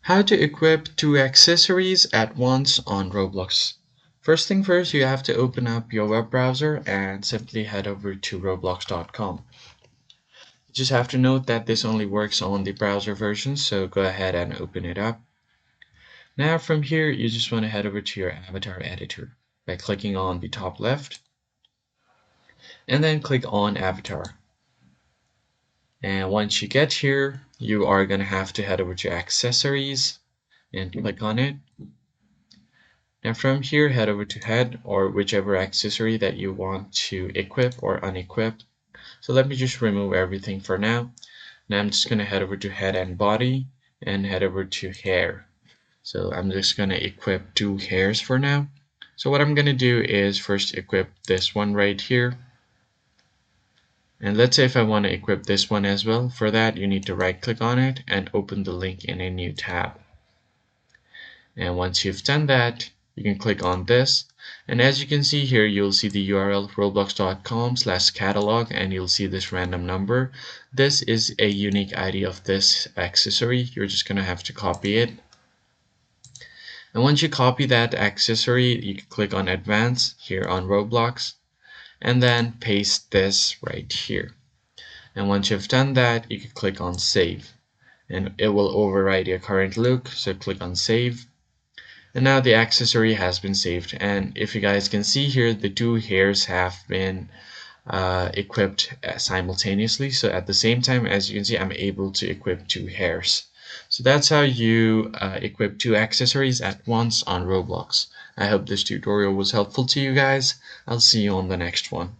How to equip two accessories at once on Roblox. First thing first, you have to open up your web browser and simply head over to roblox.com. You just have to note that this only works on the browser version, so go ahead and open it up. Now from here, you just want to head over to your avatar editor by clicking on the top left and then click on avatar. And once you get here, you are going to have to head over to accessories and click on it. Now from here, head over to head or whichever accessory that you want to equip or unequip. So let me just remove everything for now. Now I'm just going to head over to head and body and head over to hair. So I'm just going to equip two hairs for now. So what I'm going to do is first equip this one right here. And let's say if I want to equip this one as well, for that you need to right click on it and open the link in a new tab. And once you've done that, you can click on this, and as you can see here, you'll see the URL roblox.com/catalog, and you'll see this random number. This is a unique ID of this accessory. You're just going to have to copy it. And once you copy that accessory, you can click on Advanced here on Roblox, and then paste this right here. And once you've done that, you can click on Save, and it will override your current look, so click on Save. And now the accessory has been saved, and if you guys can see here, the two hairs have been equipped simultaneously. So at the same time, as you can see, I'm able to equip two hairs. So that's how you equip two accessories at once on Roblox. I hope this tutorial was helpful to you guys. I'll see you on the next one.